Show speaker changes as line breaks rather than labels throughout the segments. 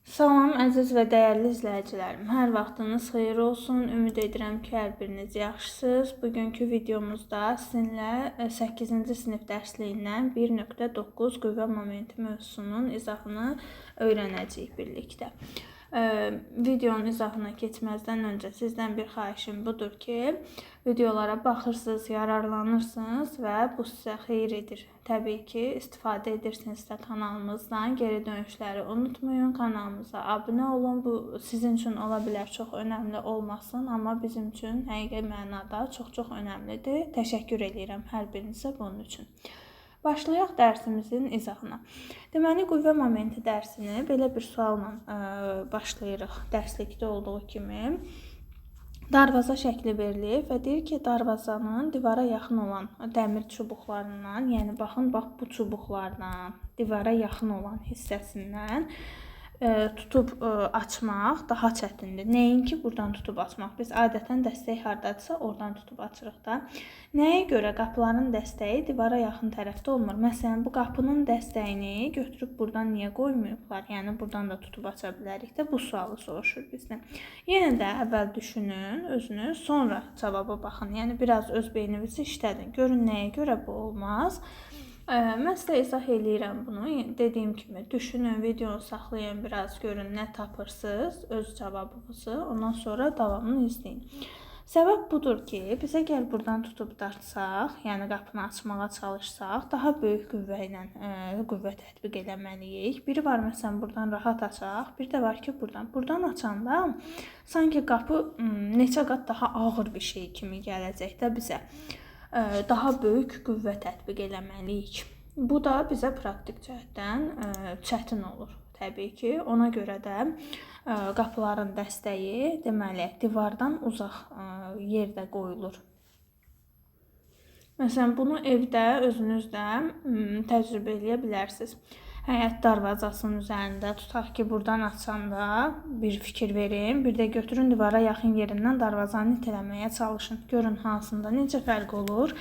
Salam əziz və dəyərli izləyicilərim. Hər vaxtınız xeyir olsun. Ümid edirəm ki, hər biriniz yaxşısınız. Bugünkü videomuzda sizinlə 8-ci sinif dərsliyindən 1.9 qüvvə momenti mövzusunun izahını öyrənəcəyik birlikdə. Videonun izahına keçməzdən öncə sizdən bir xahişim budur ki, videolara baxırsınız, yararlanırsınız və bu sizə xeyir edir. Təbii ki, istifadə edirsinizsə kanalımızdan geri dönüşləri unutmayın. Kanalımıza abunə olun. Bu sizin üçün ola bilər çox önəmli olmasın, amma bizim üçün həqiqi mənada çox önəmlidir. Təşəkkür edirəm hər birinizə bunun üçün. Başlayaq dərsimizin izahına. Deməli, qüvvə momenti dərsini belə bir sualla başlayırıq. Dərslikdə olduğu kimi darvaza şəkli verilib və deyir ki, darvazanın divara yaxın olan dəmir çubuqlarından, yəni baxın, bax bu çubuqlardan, divara yaxın olan hissəsindən tutub açmaq daha çətindir. Nəinki buradan tutub açmaq. Biz adətən dəstək hardadırsa oradan tutub açırıq da. Nəyə görə qapıların dəstəyi divara yaxın tərəfdə olmur? Məsələn, bu qapının dəstəyini götürüb buradan niyə qoymayıblar? Yəni buradan da tutub aça bilərik də. Bu sualı soruşur bizdən. Yenə də əvvəl düşünün özünüz, sonra cavaba baxın. Yəni biraz öz beyninizi işlədin. Görün nəyə görə bu olmaz? Mən sizə izah eləyirəm bunu. Dediyim kimi düşünün, videonu saxlayın, biraz görün nə tapırsınız, öz cavabınızı, ondan sonra davamını izləyin. Səbəb budur ki, biz əgər buradan tutub dartsaq, yəni qapını açmağa çalışsaq, daha böyük qüvvə ilə qüvvə tətbiq eləməliyik. Biri var, məsələn, buradan rahat açaq, bir də var ki, buradan açanda sanki qapı neçə qat daha ağır bir şey kimi gələcək də bizə. Daha böyük qüvvə tətbiq eləməliyik. Bu da bizə praktik cəhətdən çətin olur. Təbii ki, ona görə də qapıların dəstəyi deməli divardan uzaq yerdə qoyulur. Məsələn, bunu evdə özünüz də təcrübə eləyə bilərsiniz. Həyət darvazasının üzərində tutaq ki, buradan açanda bir fikir verin, bir də götürün divara yaxın yerindən darvazanı itələməyə çalışın. Görün hansında necə fərq olur.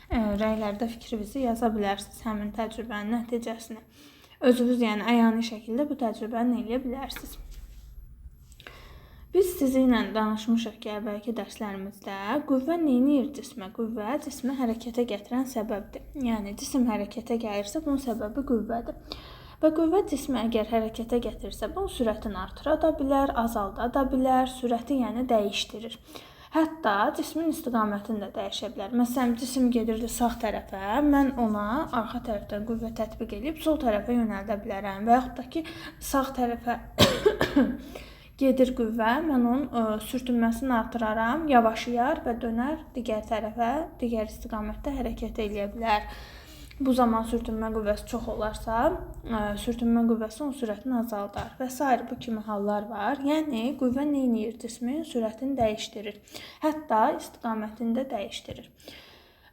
Rəylərdə fikrinizi yaza bilərsiniz həmin təcrübənin nəticəsini. Özünüz yəni əyani şəkildə bu təcrübəni eləyə bilərsiniz. Biz sizinlə danışmışıq ki, əvvəlki dərslərimizdə qüvvə neyinir cismə? Qüvvə cismi hərəkətə gətirən səbəbdir. Yəni cisim hərəkətə gəlirsə, bunun səbəbi qüvvədir. Və qüvvə cismi əgər hərəkətə gətirirsə, bunun sürətini artıra da bilər, azalda da bilər, sürəti yəni dəyişdirir. Hətta cismin istiqamətini də dəyişə bilər. Məsələn, cisim gedirdi sağ tərəfə, mən ona arxa tərəfdən qüvvə tətbiq edib sol tərəfə yönəldə bilərəm. Və yaxud da ki, sağ tərəfə gedir qüvvə, mən onun sürtünməsini artıraram, yavaşıyar və dönər digər tərəfə, digər istiqamətdə hərəkət edə bilər. Bu zaman sürtünmə qüvvəsi çox olarsa, sürtünmə qüvvəsi onun sürətini azaldar və s. bu kimi hallar var. Yəni, qüvvə neyinir? Cismin sürətini dəyişdirir. Hətta istiqamətini də dəyişdirir.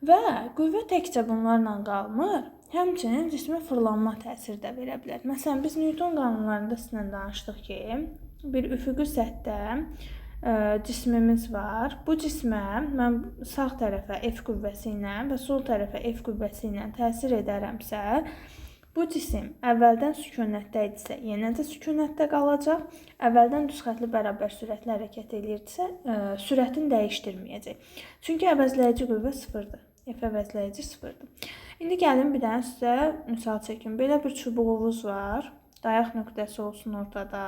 Və qüvvə təkcə bunlarla qalmır, həmçinin cismə fırlanma təsiri də verə bilər. Məsələn, biz Newton qanunlarında sizinlə danışdıq ki, bir üfüqi səthdə cismimiz var. Bu cismə mən sağ tərəfə F qüvvəsi ilə və sol tərəfə F qüvvəsi ilə təsir edərəmsə, bu cisim əvvəldən sükunətdə idisə, yenə də sükunətdə qalacaq. Əvvəldən düz xətli bərabər sürətlə hərəkət edirdisə, sürətini dəyişdirməyəcək. Çünki əvəzləyici qüvvə sıfırdır. F əvəzləyici sıfırdır. İndi gəlin bir dənə sizə misal çəkin. Belə bir çubuğunuz var. Dayaq nöqtəsi olsun ortada.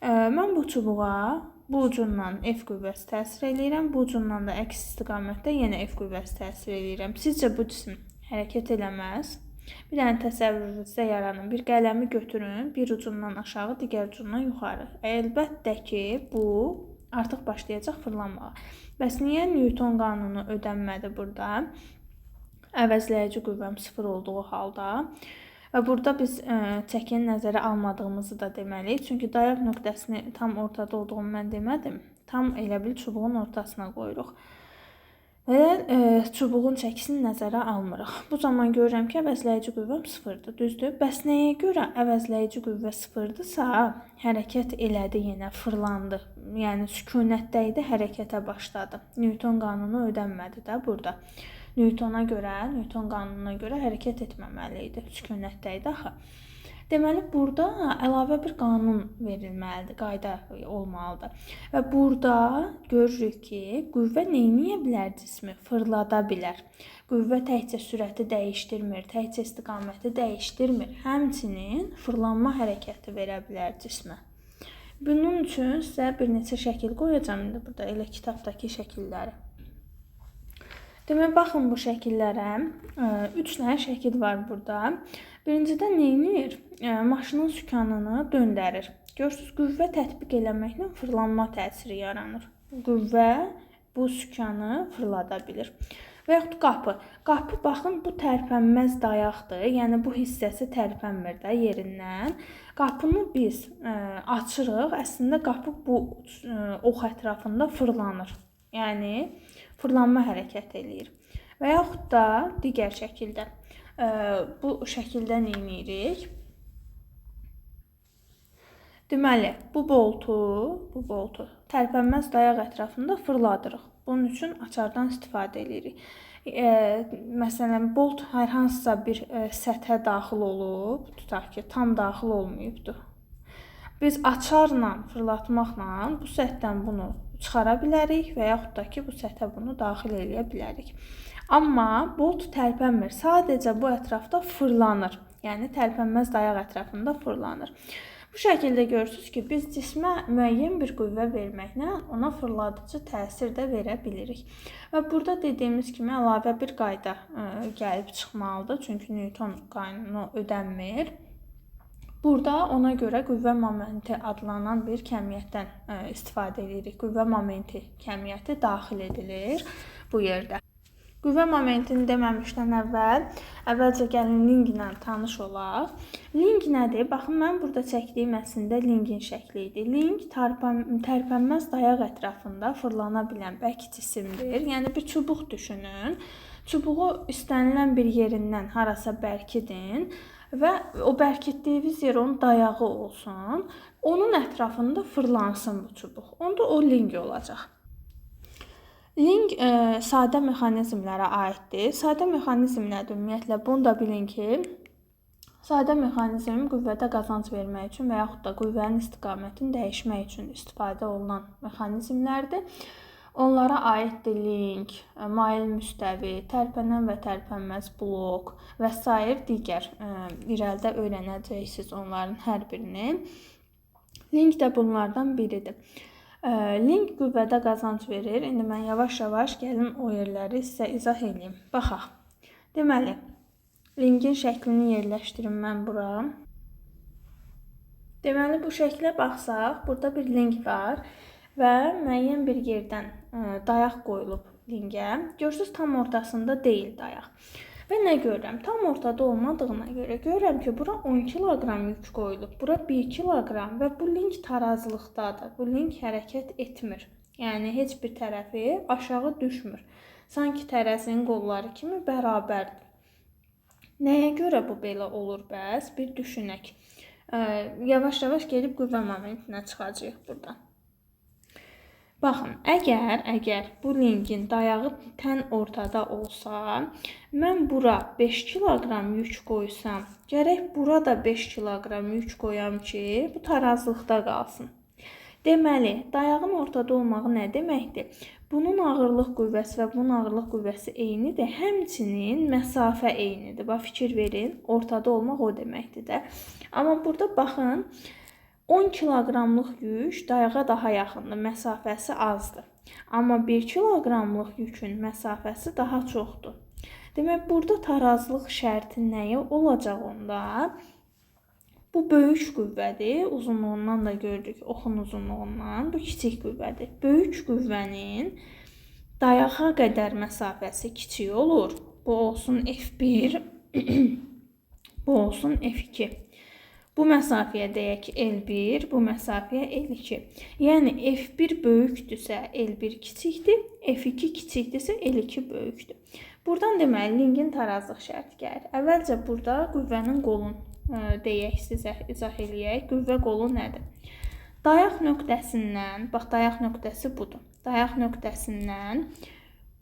Mən bu çubuğa bu ucundan F qüvvəsi təsir edirəm, bu ucundan da əks istiqamətdə yenə F qüvvəsi təsir edirəm. Sizcə bu cisim hərəkət eləməz? Bir dənə təsəvvürünüzdə yaranın. Bir qələmi götürün, bir ucundan aşağı, digər ucundan yuxarı. Əlbəttə ki, bu artıq başlayacaq fırlanmağa. Bəs niyə Newton qanunu ödənmədi burada? Əvəzləyici qüvvəm sıfır olduğu halda. Və burada biz çəkini nəzərə almadığımızı da deməliyik. Çünki dayaq nöqtəsini tam ortada olduğunu mən demədim. Tam elə bil çubuğun ortasına qoyuruq. Və çubuğun çəkisini nəzərə almırıq. Bu zaman görürəm ki, əvəzləyici qüvvəm sıfırdır. Düzdür? Bəs nəyə görə əvəzləyici qüvvə sıfırdırsa, hərəkət elədi yenə, fırlandı. Yəni sükunətdə idi, hərəkətə başladı. Newton qanunu ödənmədi də burada. Newton qanununa görə hərəkət etməməli idi. Sükunətdə idi axı. Deməli, burada əlavə bir qanun verilməlidir, qayda olmalıdır. Və burada görürük ki, qüvvə nə edə bilər cismi? Fırlada bilər. Qüvvə təkcə sürəti dəyişdirmir, təkcə istiqaməti dəyişdirmir. Həmçinin fırlanma hərəkəti verə bilər cismə. Bunun üçün sizə bir neçə şəkil qoyacağam indi burada, elə kitabdakı şəkilləri. Demək, baxın bu şəkillərə. 3 dənə şəkil var burada. Birincidə nə edir? Maşının sükanını döndərir. Görürsünüz, qüvvə tətbiq eləməklə fırlanma təsiri yaranır. Qüvvə bu sükanı fırlada bilir. Və yaxud qapı. Qapı, baxın, bu tərpənməz dayaqdır. Yəni, bu hissəsi tərpənmir də yerindən. Qapını biz açırıq. Əslində, qapı bu ox ətrafında fırlanır. Yəni, fırlanma hərəkət eləyir. Və yaxud da digər şəkildə. Bu şəkildə nə edirik? Deməli, bu boltu tərpənməz dayaq ətrafında fırladırıq. Bunun üçün açardan istifadə edirik. Məsələn, bolt hər hansısa bir səthə daxil olub, tutaq ki, tam daxil olmayıbdır. Biz açarla, fırlatmaqla bu səthdən bunu çıxara bilərik və yaxud da ki, bu səthə bunu daxil eləyə bilərik. Amma bolt tərpənmir, sadəcə bu ətrafda fırlanır. Yəni, tərpənməz dayaq ətrafında fırlanır. Bu şəkildə görürsünüz ki, biz cismə müəyyən bir qüvvə verməklə ona fırladıcı təsir də verə bilirik. Və burada dediyimiz kimi əlavə bir qayda gəlib çıxmalıdır. Çünki Newton qanunu ödənmir. Burada ona görə qüvvə momenti adlanan bir kəmiyyətdən istifadə edirik. Qüvvə momenti kəmiyyəti daxil edilir bu yerdə. Qüvvə momentini deməmişdən əvvəlcə gəlin linglə tanış olaq. Ling nədir? Baxın, mən burada çəkdiyim əslində lingin şəkli idi. Ling tərpənməz dayaq ətrafında fırlana bilən bərk cisimdir. Yəni, bir çubuq düşünün. Çubuğu istənilən bir yerindən harasa bərkidin və o bərkitdiyiniz yer onun dayağı olsun. Onun ətrafında fırlansın bu çubuq. Onda o ling olacaq. Ling sadə mexanizmlərə aiddir. Sadə mexanizm nədir? Ümumiyyətlə, bunu da bilin ki, sadə mexanizm qüvvədə qazanc vermək üçün və yaxud da qüvvənin istiqamətini dəyişmək üçün istifadə olunan mexanizmlərdir. Onlara aiddir ling, mail müstəvi, tərpənən və tərpənməz blok və s. digər irəlidə öyrənəcəksiniz onların hər birini. Ling də bunlardan biridir. Ling qüvvədə qazanc verir. İndi mən yavaş-yavaş gəlin o yerləri sizə izah edeyim. Baxaq. Deməli, lingin şəklini yerləşdirim mən bura. Deməli, bu şəklə baxsaq, burada bir ling var və müəyyən bir yerdən dayaq qoyulub lingə. Görürsünüz, tam ortasında deyil dayaq. Və nə görürəm? Tam ortada olmadığına görə görürəm ki, bura 10 kiloqram yük qoyulub, bura 1 kiloqram və bu ling tarazlıqdadır. Bu ling hərəkət etmir. Yəni, heç bir tərəfi aşağı düşmür. Sanki tərəzinin qolları kimi bərabərdir. Nəyə görə bu belə olur bəs? Bir düşünək. Yavaş-yavaş gedib qüvvə momentinə çıxacağıq buradan. Baxın, əgər bu lingin dayağı tən ortada olsa, mən bura 5 kiloqram yük qoysam, gərək bura da 5 kiloqram yük qoyam ki, bu tarazlıqda qalsın. Deməli, dayağın ortada olmağı nə deməkdir? Bunun ağırlıq qüvvəsi və bunun ağırlıq qüvvəsi eynidir, həmçinin məsafə eynidir. Bax, fikir verin, ortada olmaq o deməkdir də. Amma burada baxın, 10 kiloqramlıq yük dayağa daha yaxındır, məsafəsi azdır. Amma 1 kiloqramlıq yükün məsafəsi daha çoxdur. Demək, burada tarazlıq şərti nəyə olacaq onda? Bu böyük qüvvədir, uzunluğundan da gördük, oxun uzunluğundan. Bu kiçik qüvvədir. Böyük qüvvənin dayağa qədər məsafəsi kiçik olur. Bu olsun F1, bu olsun F2. Bu məsafəyə deyək ki, L1, bu məsafəyə L2. Yəni, F1 böyükdürsə, L1 kiçikdir, F2 kiçikdirsə, L2 böyükdür. Buradan deməli, lingin tarazlıq şərti gəlir. Əvvəlcə burada qüvvənin qolun deyək, sizə izah eləyək. Qüvvə qolu nədir? Dayaq nöqtəsindən, bax, dayaq nöqtəsi budur. Dayaq nöqtəsindən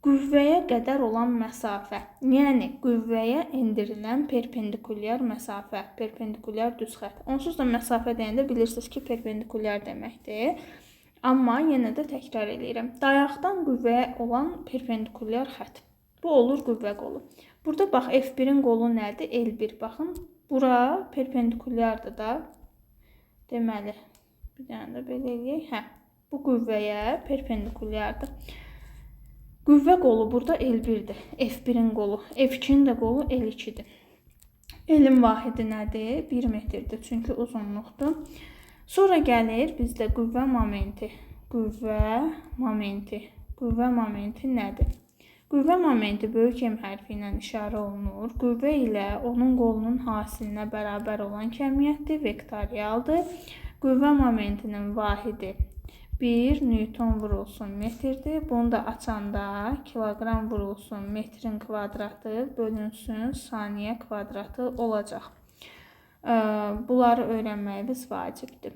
qüvvəyə qədər olan məsafə, yəni qüvvəyə endirilən perpendikulyar məsafə, perpendikulyar düz xətt. Onsuz da məsafə deyəndə bilirsiniz ki, perpendikulyar deməkdir. Amma yenə də təkrar edirəm. Dayaqdan qüvvəyə olan perpendikulyar xətt. Bu olur qüvvə qolu. Burada bax F1-in qolu nədir? L1. Baxın, bura perpendikulyardır da. Deməli, bir dənə də belə eləyək. Bu qüvvəyə perpendikulyardır. Qüvvə qolu burada L1-dir. F1-in qolu. F2-nin də qolu L2-dir. L-in vahidi nədir? 1 metrdir. Çünki uzunluqdur. Sonra gəlir bizdə qüvvə momenti. Qüvvə momenti nədir? Qüvvə momenti böyük M hərfi ilə işarə olunur. Qüvvə ilə onun qolunun hasilinə bərabər olan kəmiyyətdir, vektorialdır. Qüvvə momentinin vahidi 1 Newton vurulsun metrdir. Bunu da açanda kiloqram vurulsun metrin kvadratı bölünsün saniyə kvadratı olacaq. Bunları öyrənməyimiz vacibdir.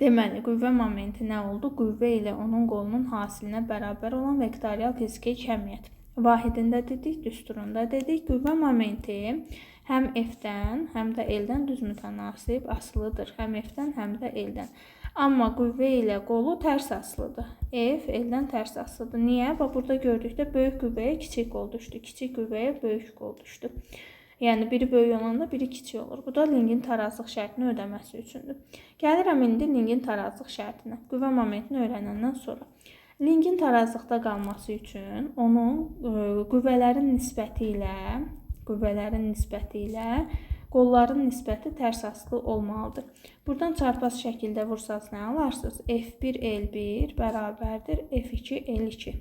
Deməli, qüvvə momenti nə oldu? Qüvvə ilə onun qolunun hasilinə bərabər olan vektorial fiziki kəmiyyət. Vahidində dedik, düsturunda dedik. Qüvvə momenti həm F-dən, həm də L-dən düz mütənasib asılıdır. Həm F-dən, həm də L-dən. Amma qüvvə ilə qolu tərs asılıdır. F, L-dən tərs asılıdır. Niyə? Bax, burada gördükdə böyük qüvvəyə kiçik qol düşdü. Kiçik qüvvəyə böyük qol düşdü. Yəni, biri böyük olanda biri kiçik olur. Bu da Lingin tarazlıq şərtini ödəməsi üçündür. Gəlirəm indi Lingin tarazlıq şərtinə. Qüvvə momentini öyrənəndən sonra. Lingin tarazlıqda qalması üçün onun qüvvələrin nisbəti ilə qolların nisbəti tərs asılı olmalıdır. Buradan çarpaz şəkildə vursaz nə alarsınız? F1 L1 bərabərdir F2 L2.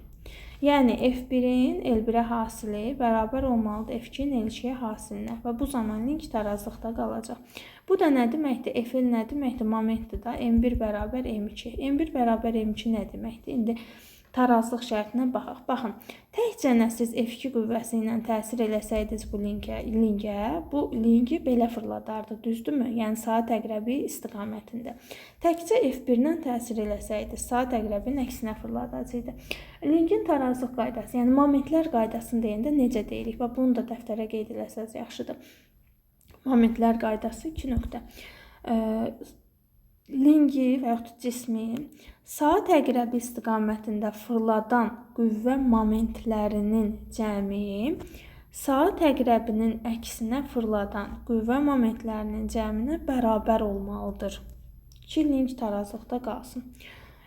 Yəni, F1-in L1-ə hasili bərabər olmalıdır F2-in L2-yə hasilinə və bu zaman link tarazlıqda qalacaq. Bu da nə deməkdir? FL nə deməkdir? Momentdir da. M1 bərabər M2. M1 bərabər M2 nə deməkdir? İndi tarazlıq şərtinə baxaq. Baxın, təkcə siz F2 qüvvəsi ilə təsir eləsəydiniz bu linkə, bu linki belə fırladardı, düzdürmü? Yəni, saat əqrəbi istiqamətində. Təkcə F1-dən təsir eləsəydiniz, saat əqrəbinin əksinə fırladacaqdı. Linkin tarazlıq qaydası, yəni momentlər qaydasını deyəndə necə deyirik? Və bunu da dəftərə qeyd eləsəz yaxşıdır. Momentlər qaydası 2 nöqtə. Linki və yaxud cismi saat əqrəbi istiqamətində fırladan qüvvə momentlərinin cəmi saat əqrəbinin əksinə fırladan qüvvə momentlərinin cəminə bərabər olmalıdır ki, link tarazlıqda qalsın.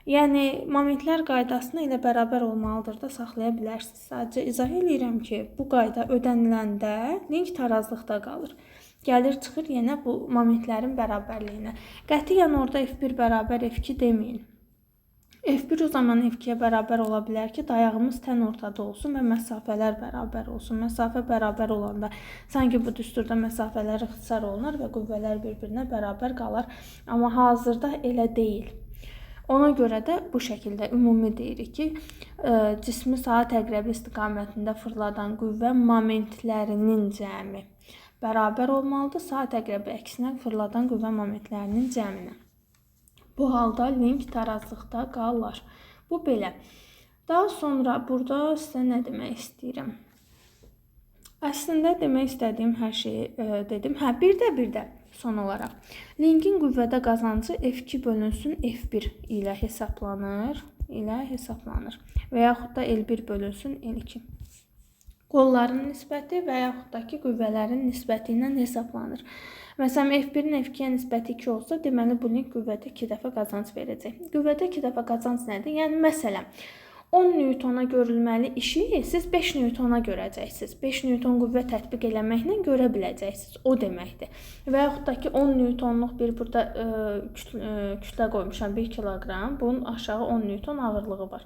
Yəni, momentlər qaydasını ilə bərabər olmalıdır da saxlaya bilərsiniz. Sadəcə izah edirəm ki, bu qayda ödəniləndə link tarazlıqda qalır. Gəlir, çıxır yenə bu momentlərin bərabərliyinə. Qətiyyən orada F1 bərabər F2 deməyin. F1 o zaman F2-yə bərabər ola bilər ki, dayağımız tən ortada olsun və məsafələr bərabər olsun. Məsafə bərabər olanda sanki bu düsturda məsafələr ixtisar olunar və qüvvələr bir-birinə bərabər qalar. Amma hazırda elə deyil. Ona görə də bu şəkildə ümumi deyirik ki, cismi saat əqrəbi istiqamətində fırladan qüvvə momentlərinin cəmi bərabər olmalıdır saat əqrəbi əksinə fırladan qüvvə momentlərinin cəminə. Bu halda link tarazlıqda qalar. Bu belə. Daha sonra burada sizə nə demək istəyirəm? Əslində demək istədiyim hər şeyi dedim. Bir də son olaraq. Linkin qüvvədə qazancı F2 bölünsün F1 ilə hesablanır. Və yaxud da L1 bölünsün L2. Qolların nisbəti və yaxud da ki, qüvvələrin nisbəti ilə hesablanır. Məsələn, F1-in F2-yə nisbəti 2 olsa, deməli, bu link qüvvədə 2 dəfə qazanc verəcək. Qüvvədə 2 dəfə qazanc nədir? Yəni, məsələn, 10 Newtona görülməli işi siz 5 Newtona görəcəksiniz. 5 Newton qüvvə tətbiq eləməklə görə biləcəksiniz. O deməkdir. Və yaxud da ki, 10 Newtonluq bir burada kütlə qoymuşam 1 kiloqram. Bunun aşağı 10 Newton ağırlığı var.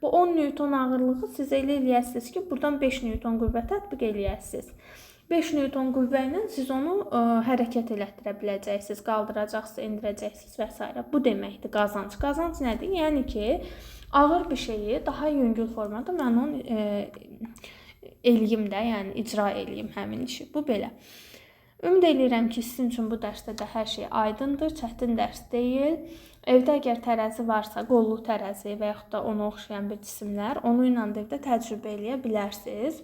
Bu 10 Newton ağırlığı siz elə eləyəsiniz ki, buradan 5 Newton qüvvə tətbiq eləyəsiniz. 5 Newton qüvvə ilə siz onu hərəkət elətdirə biləcəksiniz, qaldıracaqsınız, endirəcəksiniz və s. Bu deməkdir qazanc. Qazanc nədir? Yəni ki, ağır bir şeyi daha yüngül formada mən onu eləyim də, yəni icra eləyim həmin işi. Bu belə. Ümid edirəm ki, sizin üçün bu dərsdə də hər şey aydındır, çətin dərs deyil. Evdə əgər tərəzi varsa, qollu tərəzi və yaxud da ona oxşayan bir cisimlər, onu ilə də evdə təcrübə eləyə bilərsiniz.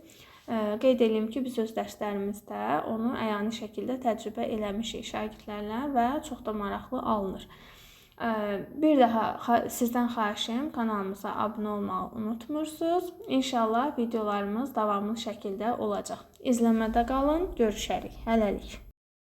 Qeyd edeyim ki, biz öz dərslərimizdə onu əyani şəkildə təcrübə eləmişik şagirdlərlə və çox da maraqlı alınır. Bir daha sizdən xahişim, kanalımıza abunə olmağı unutmursunuz. İnşallah videolarımız davamlı şəkildə olacaq. İzləmədə qalın, görüşərik. Hələlik.